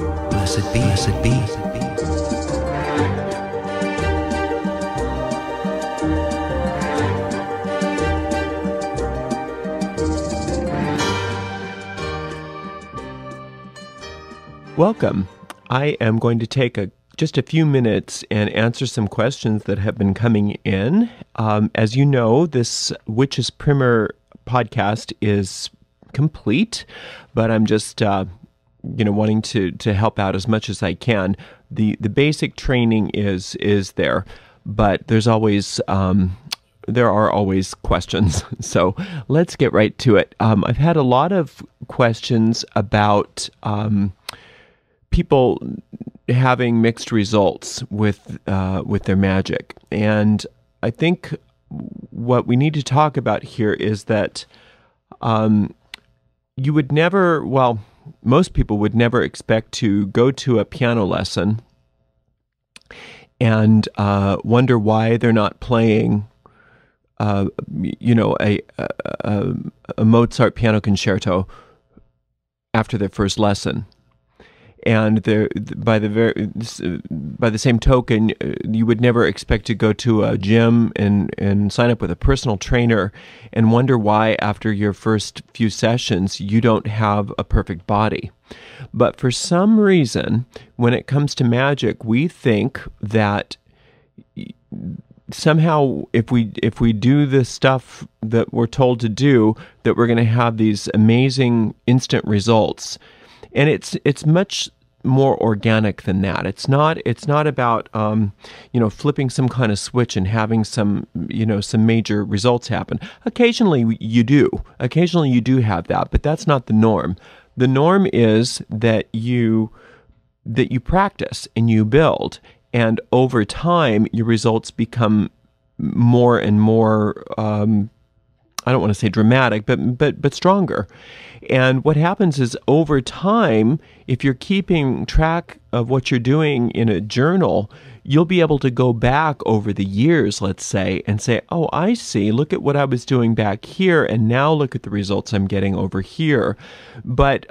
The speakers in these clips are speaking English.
Blessed be, blessed be, blessed be. Welcome. I am going to take just a few minutes and answer some questions that have been coming in. As you know, this Witch's Primer podcast is complete, but I'm just wanting to help out as much as I can. The basic training is there, but there are always questions. So let's get right to it. I've had a lot of questions about people having mixed results with their magic, and I think what we need to talk about here is that you would never, most people would never expect to go to a piano lesson and wonder why they're not playing, a Mozart piano concerto after their first lesson. And by the same token, you would never expect to go to a gym and sign up with a personal trainer and wonder why after your first few sessions you don't have a perfect body. But for some reason, when it comes to magic, we think that somehow if we do the stuff that we're told to do, that we're going to have these amazing instant results. And it's much more organic than that. It's not about flipping some kind of switch and having some major results happen. Occasionally you do have that, but that's not the norm. The norm is that you practice and you build, and over time your results become more and more I don't want to say dramatic, but stronger. And what happens is over time, if you're keeping track of what you're doing in a journal, you'll be able to go back over the years, let's say, and say, oh, I see, look at what I was doing back here, and now look at the results I'm getting over here. But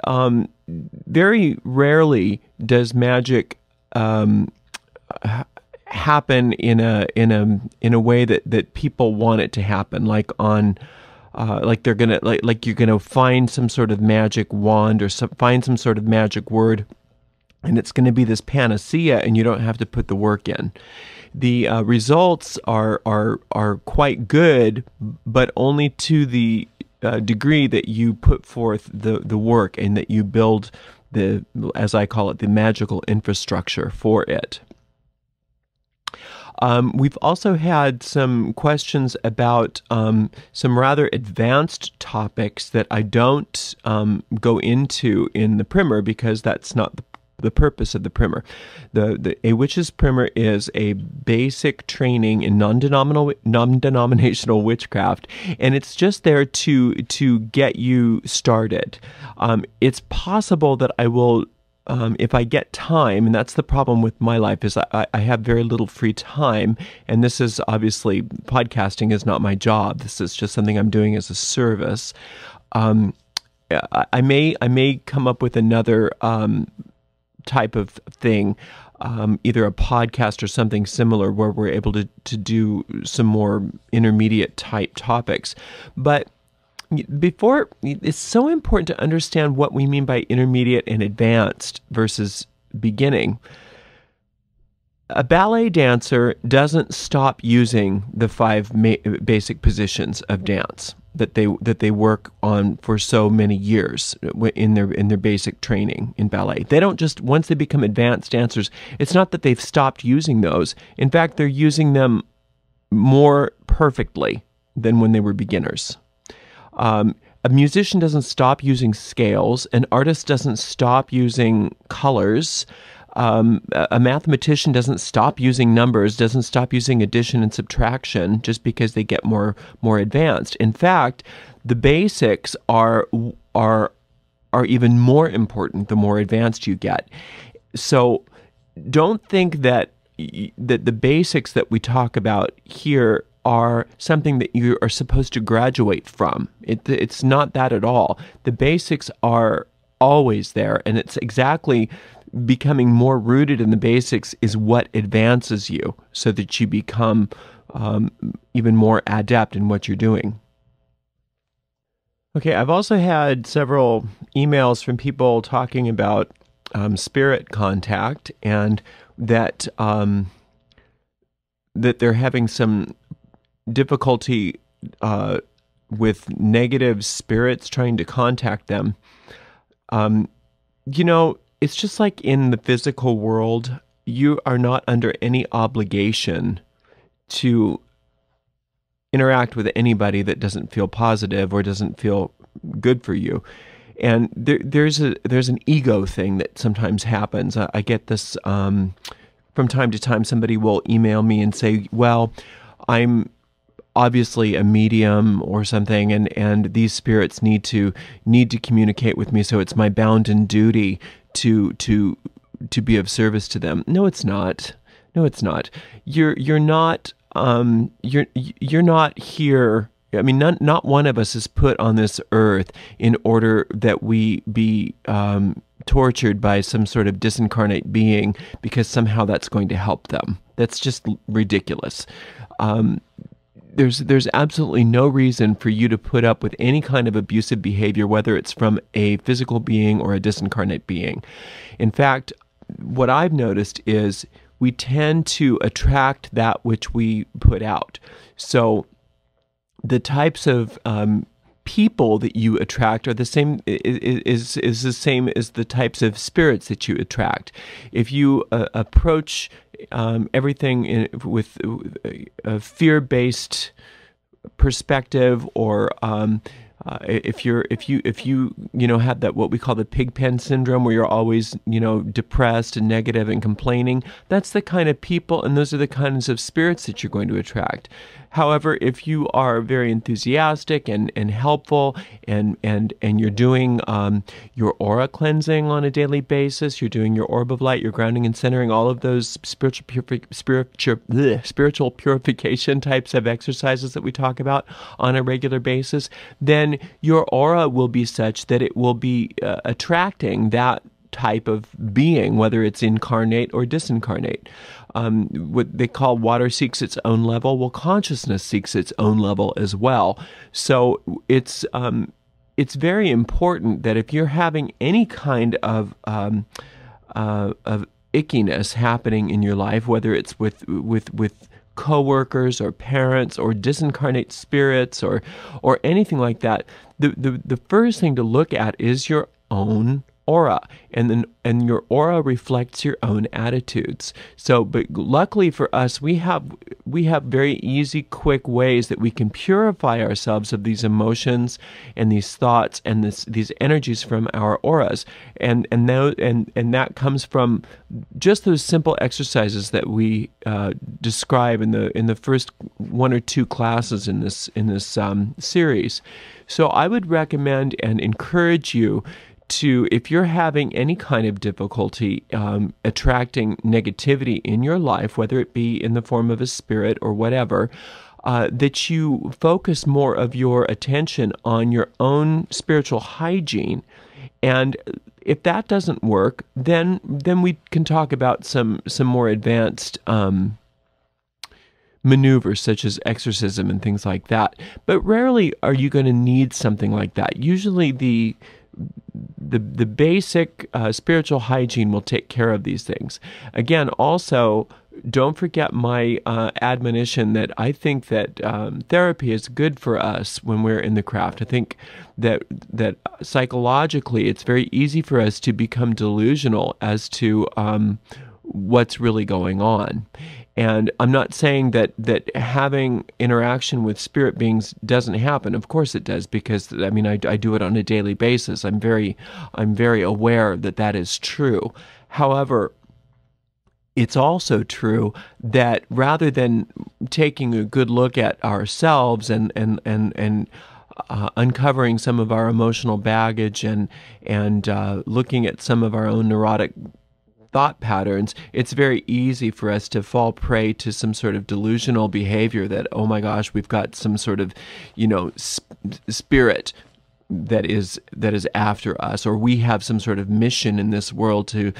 very rarely does magic happen in a way that people want it to happen, like they're gonna like you're gonna find some sort of magic wand or find some sort of magic word, and it's going to be this panacea, and you don't have to put the work in. The results are quite good, but only to the degree that you put forth the work and that you build the, as I call it, the magical infrastructure for it. We've also had some questions about some rather advanced topics that I don't go into in the primer, because that's not the purpose of the primer. A Witch's Primer is a basic training in non-denominational witchcraft, and it's just there to get you started. It's possible that I will, if I get time, and that's the problem with my life, is I have very little free time, and this is obviously, podcasting is not my job. This is just something I'm doing as a service. I may come up with another type of thing, either a podcast or something similar, where we're able to do some more intermediate type topics. But before, it's so important to understand what we mean by intermediate and advanced versus beginning. A ballet dancer doesn't stop using the five basic positions of dance that they work on for so many years in their basic training in ballet. They don't just, once they become advanced dancers, it's not that they've stopped using those. In fact, they're using them more perfectly than when they were beginners. A musician doesn't stop using scales. An artist doesn't stop using colors. A mathematician doesn't stop using numbers, doesn't stop using addition and subtraction just because they get more advanced. In fact, the basics are even more important the more advanced you get. So don't think that the basics that we talk about here are something that you are supposed to graduate from. It's not that at all. The basics are always there, and it's exactly becoming more rooted in the basics is what advances you, so that you become even more adept in what you're doing. Okay, I've also had several emails from people talking about spirit contact, and that that they're having some difficulty with negative spirits trying to contact them. It's just like in the physical world, you are not under any obligation to interact with anybody that doesn't feel positive or doesn't feel good for you. And there's an ego thing that sometimes happens. I get this from time to time. Somebody will email me and say, well, I'm obviously a medium or something, and these spirits need to communicate with me, so it's my bounden duty to be of service to them. No, it's not. No, it's not. You're not here. I mean, not one of us is put on this earth in order that we be tortured by some sort of disincarnate being because somehow that's going to help them. That's just ridiculous. There's absolutely no reason for you to put up with any kind of abusive behavior, whether it's from a physical being or a disincarnate being. In fact, what I've noticed is we tend to attract that which we put out. So the types of people that you attract are the same, is the same as the types of spirits that you attract. If you approach everything with a fear-based perspective, or if you have that, what we call the pig pen syndrome, where you're always depressed and negative and complaining, that's the kind of people, and those are the kinds of spirits that you're going to attract. However, if you are very enthusiastic and helpful, and you're doing your aura cleansing on a daily basis, you're doing your orb of light, you're grounding and centering, all of those spiritual purification types of exercises that we talk about on a regular basis, then your aura will be such that it will be attracting that type of being, whether it's incarnate or disincarnate. What they call water seeks its own level. Well, consciousness seeks its own level as well. So it's very important that if you're having any kind of ickiness happening in your life, whether it's with coworkers or parents or disincarnate spirits or anything like that, the first thing to look at is your own aura, and your aura reflects your own attitudes. So, but luckily for us, we have very easy, quick ways that we can purify ourselves of these emotions and these thoughts and these energies from our auras, and that comes from just those simple exercises that we describe in the first one or two classes in this series. So, I would recommend and encourage you to, if you're having any kind of difficulty attracting negativity in your life, whether it be in the form of a spirit or whatever, that you focus more of your attention on your own spiritual hygiene. And if that doesn't work, then we can talk about some more advanced maneuvers such as exorcism and things like that. But rarely are you going to need something like that. Usually the basic spiritual hygiene will take care of these things. Again, also, don't forget my admonition that I think that therapy is good for us when we're in the craft. I think that psychologically it's very easy for us to become delusional as to what's really going on. And I'm not saying that having interaction with spirit beings doesn't happen. Of course it does, because I mean I do it on a daily basis. I'm very aware that is true. However, it's also true that rather than taking a good look at ourselves and uncovering some of our emotional baggage and looking at some of our own neurotic thought patterns, it's very easy for us to fall prey to some sort of delusional behavior that, oh my gosh, we've got some sort of, spirit that is after us, or we have some sort of mission in this world to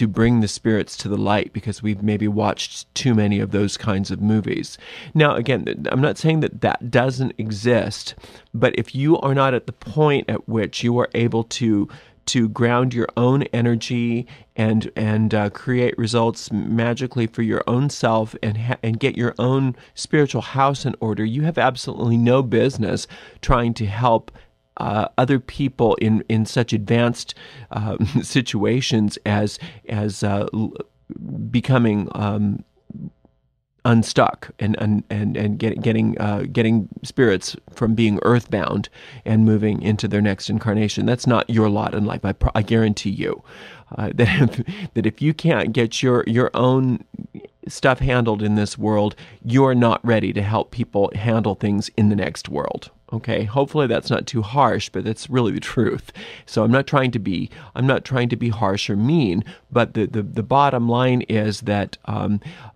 bring the spirits to the light because we've maybe watched too many of those kinds of movies. Now, again, I'm not saying that doesn't exist, but if you are not at the point at which you are able to ground your own energy and create results magically for your own self and get your own spiritual house in order, you have absolutely no business trying to help other people in such advanced situations as becoming unstuck and getting spirits from being earthbound and moving into their next incarnation. That's not your lot in life. I guarantee you that if you can't get your own stuff handled in this world, you're not ready to help people handle things in the next world. Okay, hopefully that's not too harsh, but that's really the truth. So I'm not trying to be harsh or mean, but the bottom line is that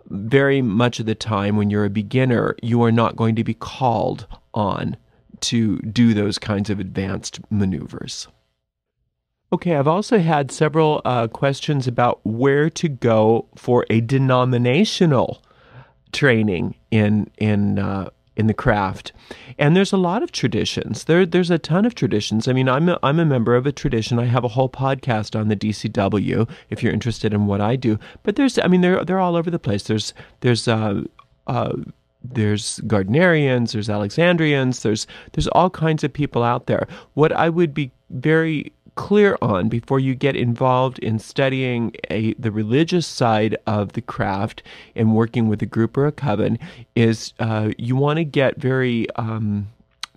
very much of the time when you're a beginner, you are not going to be called on to do those kinds of advanced maneuvers. Okay, I've also had several questions about where to go for a denominational training in the craft, and there's a lot of traditions. There's a ton of traditions. I mean, I'm a member of a tradition. I have a whole podcast on the DCW if you're interested in what I do. But they're all over the place. There's Gardnerians, there's Alexandrians, there's all kinds of people out there. What I would be very clear on before you get involved in studying the religious side of the craft and working with a group or a coven is you want to get very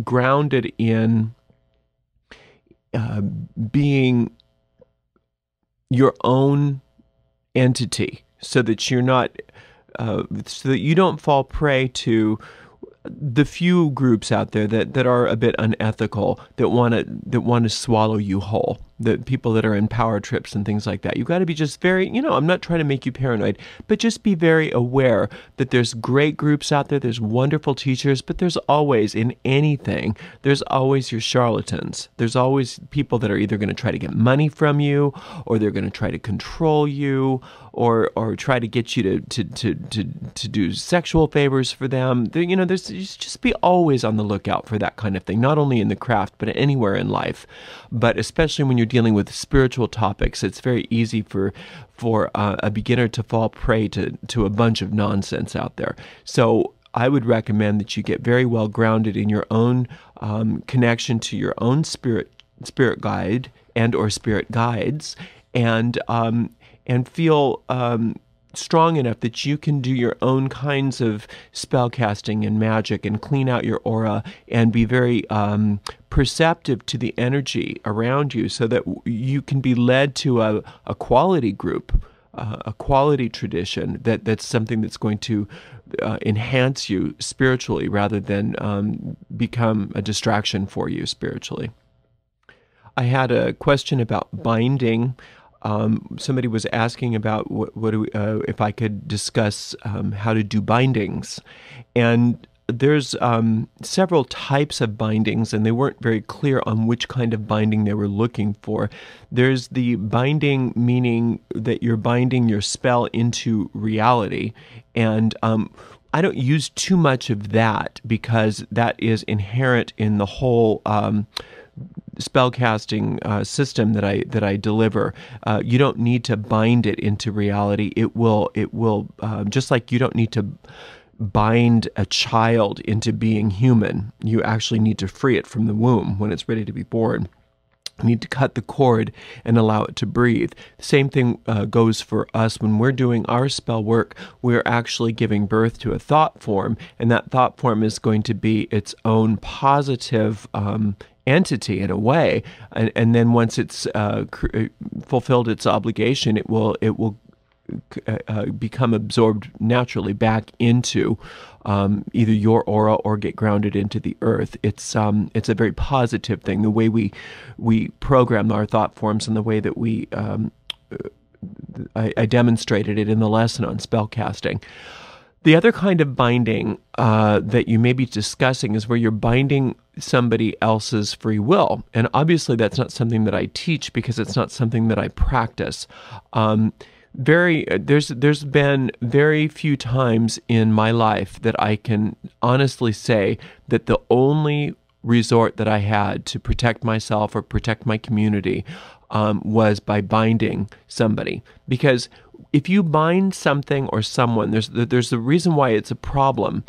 grounded in being your own entity, so that you're not so that you don't fall prey to the few groups out there that are a bit unethical, that want to swallow you whole, the people that are in power trips and things like that. You've got to be just very, I'm not trying to make you paranoid, but just be very aware that there's great groups out there, there's wonderful teachers, but there's always, in anything, there's always your charlatans. There's always people that are either going to try to get money from you, or they're going to try to control you, or try to get you to do sexual favors for them. There's just be always on the lookout for that kind of thing, not only in the craft, but anywhere in life. But especially when you're dealing with spiritual topics, it's very easy for a beginner to fall prey to a bunch of nonsense out there. So I would recommend that you get very well grounded in your own connection to your own spirit guide and or spirit guides, and feel strong enough that you can do your own kinds of spell casting and magic and clean out your aura and be very perceptive to the energy around you, so that you can be led to a quality group, a quality tradition that's something that's going to enhance you spiritually rather than become a distraction for you spiritually. I had a question about binding. Somebody was asking about if I could discuss how to do bindings, and there's several types of bindings, and they weren't very clear on which kind of binding they were looking for. There's the binding, meaning that you're binding your spell into reality, and I don't use too much of that because that is inherent in the whole spellcasting system that I deliver. You don't need to bind it into reality. It will just like you don't need to bind a child into being human. You actually need to free it from the womb when it's ready to be born. You need to cut the cord and allow it to breathe. The same thing goes for us when we're doing our spell work. We're actually giving birth to a thought form, and that thought form is going to be its own positive entity in a way, and then once it's fulfilled its obligation, it will become absorbed naturally back into either your aura or get grounded into the earth. It's a very positive thing. The way we program our thought forms and the way that we I demonstrated it in the lesson on spellcasting. The other kind of binding that you may be discussing is where you're binding somebody else's free will. And obviously that's not something that I teach because it's not something that I practice. There's been very few times in my life that I can honestly say that the only resort that I had to protect myself or protect my community was by binding somebody. Because if you bind something or someone, there's a reason why it's a problem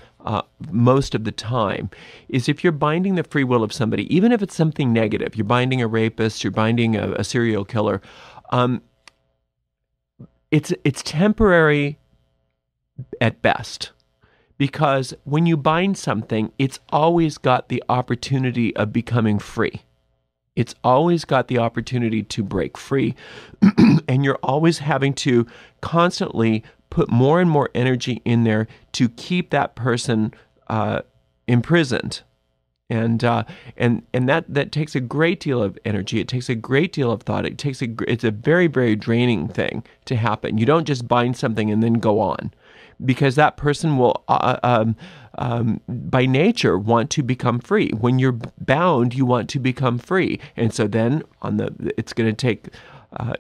most of the time, is if you're binding the free will of somebody, even if it's something negative, you're binding a rapist, you're binding a serial killer, it's temporary at best. Because when you bind something, it's always got the opportunity of becoming free. It's always got the opportunity to break free, and you're always having to constantly put more and more energy in there to keep that person imprisoned. And that takes a great deal of energy. It takes a great deal of thought. It's a very, very draining thing to happen. You don't just bind something and then go on, because that person will, by nature, want to become free. When you're bound, you want to become free, and so then it's going to take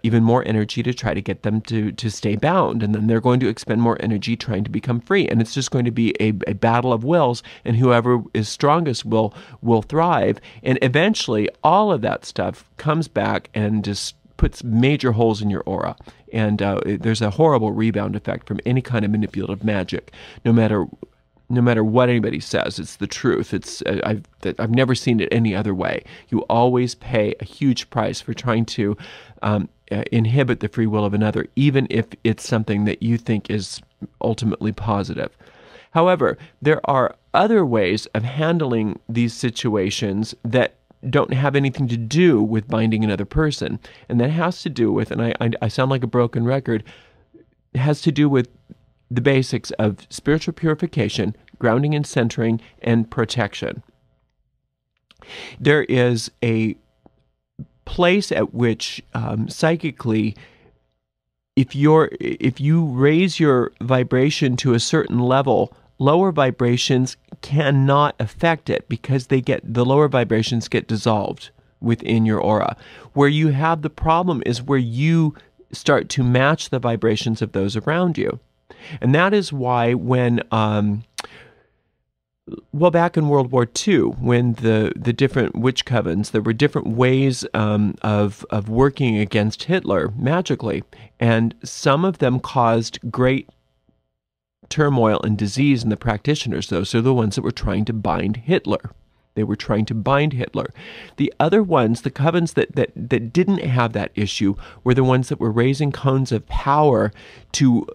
even more energy to try to get them to stay bound, and then they're going to expend more energy trying to become free, and it's just going to be a battle of wills, and whoever is strongest will thrive, and eventually all of that stuff comes back and just puts major holes in your aura, and there's a horrible rebound effect from any kind of manipulative magic, no matter what anybody says. It's the truth. I've never seen it any other way. You always pay a huge price for trying to inhibit the free will of another, even if it's something that you think is ultimately positive. However, there are other ways of handling these situations that don't have anything to do with binding another person, and that has to do with, and I sound like a broken record, it has to do with the basics of spiritual purification, grounding and centering, and protection. There is a place at which psychically, if you raise your vibration to a certain level, lower vibrations cannot affect it, because the lower vibrations get dissolved within your aura. Where you have the problem is where you start to match the vibrations of those around you. And that is why when, back in World War II, when the different witch covens, there were different ways of working against Hitler magically, and some of them caused great turmoil and disease in the practitioners. Those are the ones that were trying to bind Hitler. They were trying to bind Hitler. The other ones, the covens that didn't have that issue, were the ones that were raising cones of power to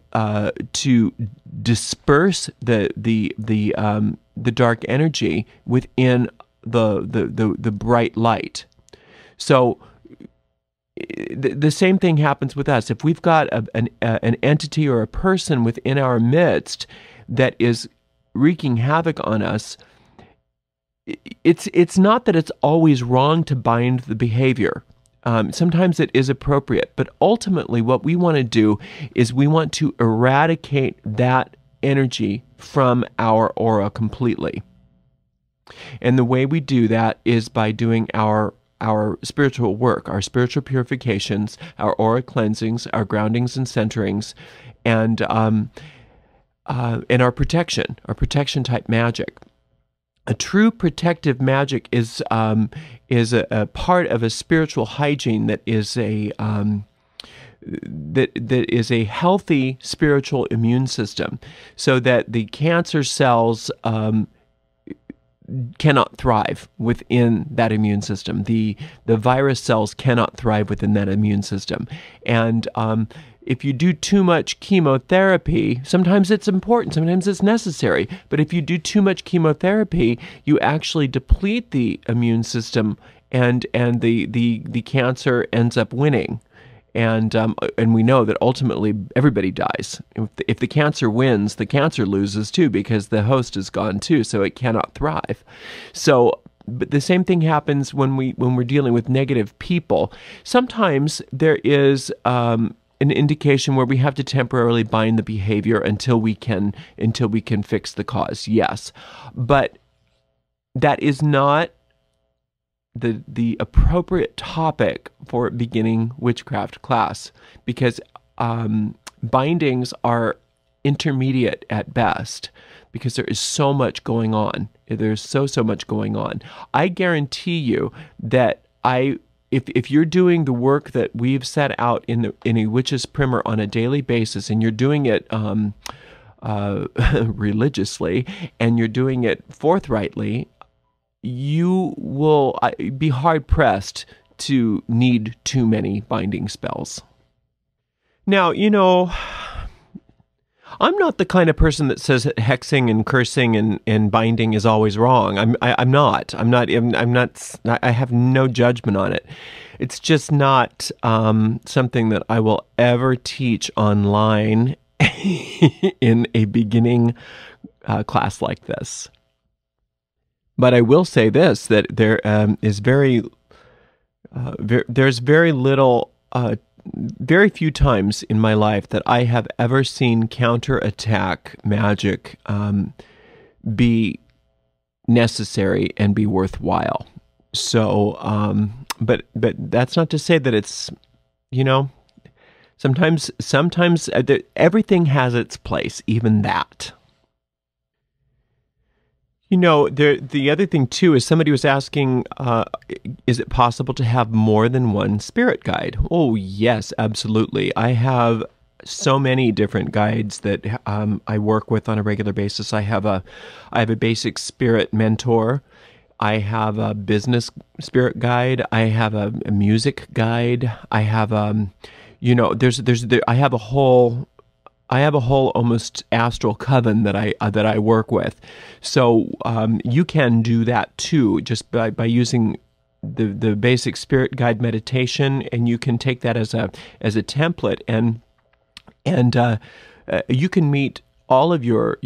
disperse the dark energy within the bright light. So the same thing happens with us. If we've got an entity or a person within our midst that is wreaking havoc on us, it's not that it's always wrong to bind the behavior. Sometimes it is appropriate, but ultimately what we want to do is we want to eradicate that energy from our aura completely. And the way we do that is by doing our spiritual work, our spiritual purifications, our aura cleansings, our groundings and centerings, and our protection type magic. A true protective magic is a part of a spiritual hygiene that is a healthy spiritual immune system, so that the cancer cells cannot thrive within that immune system. The virus cells cannot thrive within that immune system. And if you do too much chemotherapy, sometimes it's important, sometimes it's necessary, but if you do too much chemotherapy, you actually deplete the immune system, and the cancer ends up winning. And we know that ultimately everybody dies. If the cancer wins, the cancer loses too, because the host is gone too, so it cannot thrive. So, but the same thing happens when we're dealing with negative people. Sometimes there is an indication where we have to temporarily bind the behavior until we can fix the cause. Yes, but that is not the appropriate topic for a beginning witchcraft class, because bindings are intermediate at best, because there is so much going on. There's so much going on. I guarantee you that if you're doing the work that we've set out in a witch's primer on a daily basis, and you're doing it religiously, and you're doing it forthrightly, you will be hard pressed to need too many binding spells. Now, I'm not the kind of person that says that hexing and cursing and binding is always wrong. I'm not. I have no judgment on it. It's just not something that I will ever teach online in a beginning class like this. But I will say this, that there is there's very little, very few times in my life that I have ever seen counterattack magic be necessary and be worthwhile. So, but that's not to say that it's, sometimes everything has its place, even that. The other thing too is somebody was asking, is it possible to have more than one spirit guide? Oh, yes, absolutely. I have so many different guides that I work with on a regular basis. I have a basic spirit mentor. I have a business spirit guide. I have a music guide. I have I have a whole almost astral coven that I work with. So you can do that too, just by using the basic spirit guide meditation, and you can take that as a template, and you can meet all of your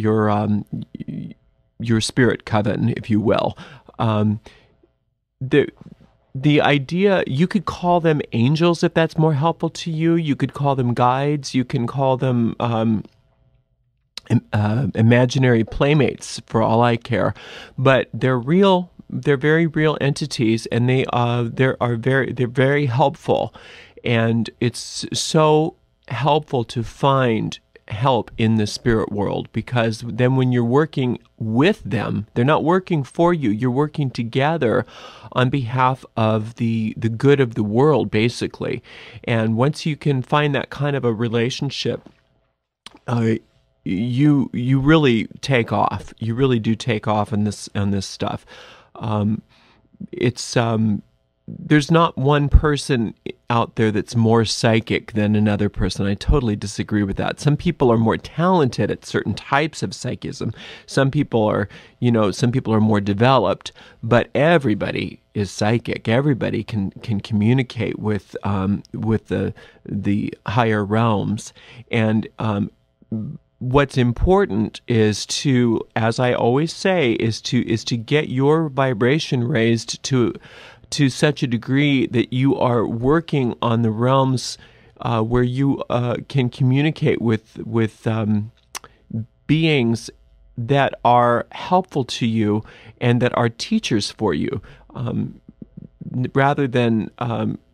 spirit coven, if you will. The idea, you could call them angels if that's more helpful to you. You could call them guides. You can call them imaginary playmates, for all I care. But they're real. They're very real entities, and they're very helpful. And it's so helpful to find help in the spirit world, because then when you're working with them, they're not working for you, you're working together on behalf of the good of the world, basically. And once you can find that kind of a relationship, you really take off. You really do take off on this stuff. There's not one person out there that's more psychic than another person. I totally disagree with that. Some people are more talented at certain types of psychism. Some people are more developed, but everybody is psychic. Everybody can communicate with the higher realms. And what's important is to, as I always say, is to get your vibration raised to such a degree that you are working on the realms where you can communicate with beings that are helpful to you and that are teachers for you, rather than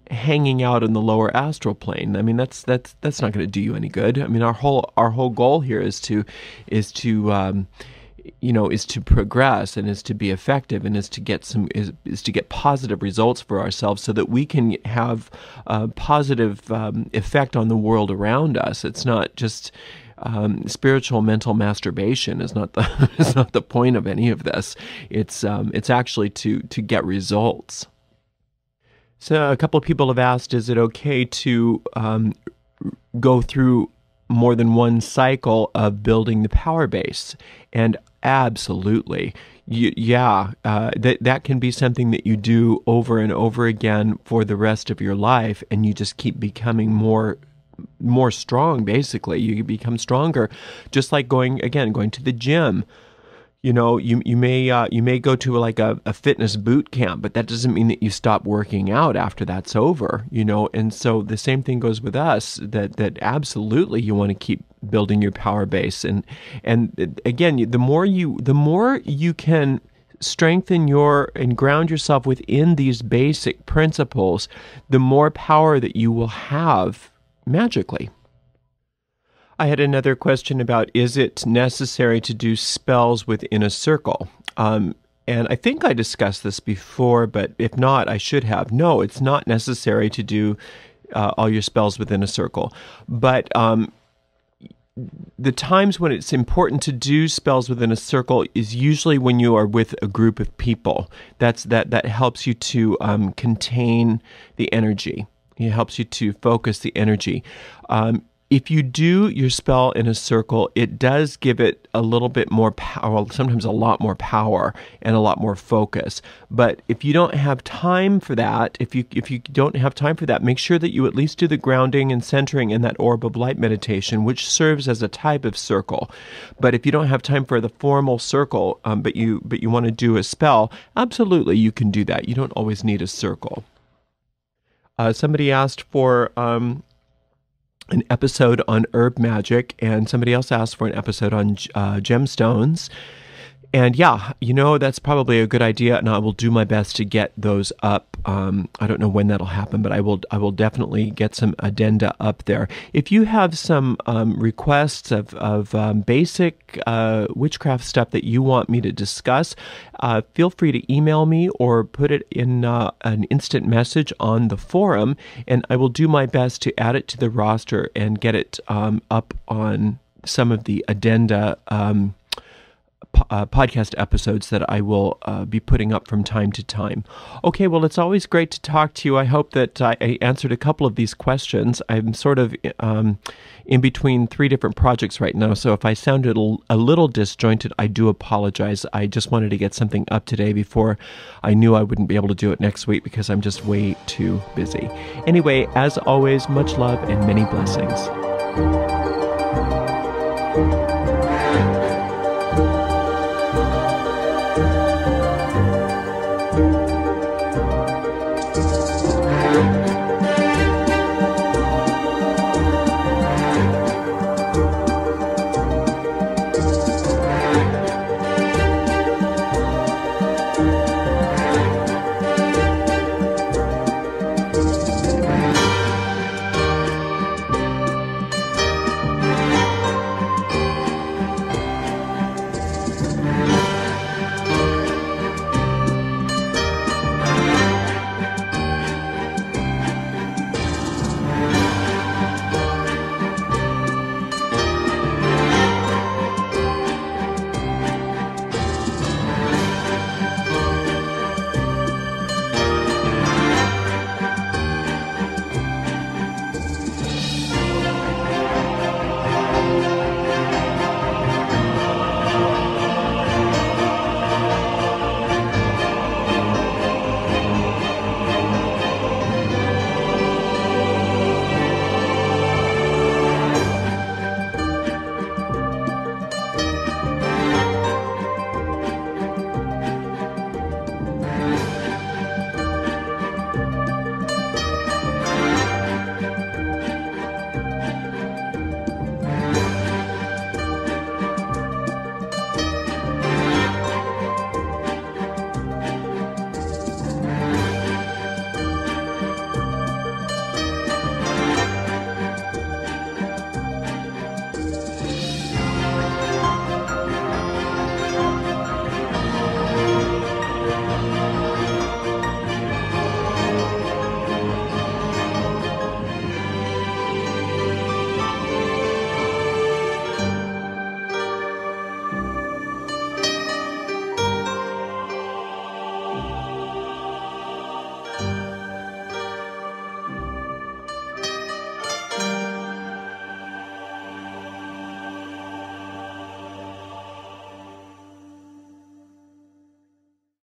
hanging out in the lower astral plane. I mean, that's not going to do you any good. I mean, our whole goal here is to progress, and is to be effective, and is to get positive results for ourselves, so that we can have a positive effect on the world around us. It's not just spiritual mental masturbation is not the point of any of this. It's actually to get results. So a couple of people have asked, is it okay to go through more than one cycle of building the power base? And absolutely. That can be something that you do over and over again for the rest of your life, and you just keep becoming more strong, basically. You become stronger, just like going to the gym. You may go to like a fitness boot camp, but that doesn't mean that you stop working out after that's over, and so the same thing goes with us, that absolutely you want to keep building your power base. And again, the more you can strengthen and ground yourself within these basic principles, the more power that you will have magically. I had another question about, is it necessary to do spells within a circle? And I think I discussed this before, but if not, I should have. No, it's not necessary to do all your spells within a circle. But the times when it's important to do spells within a circle is usually when you are with a group of people. That helps you to contain the energy. It helps you to focus the energy. If you do your spell in a circle, it does give it a little bit more power, sometimes a lot more power and a lot more focus. But if you don't have time for that, if you don't have time for that, make sure that you at least do the grounding and centering in that orb of light meditation, which serves as a type of circle. But if you don't have time for the formal circle, but you want to do a spell, absolutely you can do that. You don't always need a circle. Somebody asked for an episode on herb magic, and somebody else asked for an episode on gemstones. And yeah, that's probably a good idea, and I will do my best to get those up. I don't know when that'll happen, but I will definitely get some addenda up there. If you have some requests of basic witchcraft stuff that you want me to discuss, feel free to email me or put it in an instant message on the forum, and I will do my best to add it to the roster and get it up on some of the addenda podcast episodes that I will be putting up from time to time. Okay, well, it's always great to talk to you. I hope that I answered a couple of these questions. I'm sort of in between 3 different projects right now, so if I sounded a little disjointed, I do apologize. I just wanted to get something up today before I knew I wouldn't be able to do it next week because I'm just way too busy. Anyway, as always, much love and many blessings.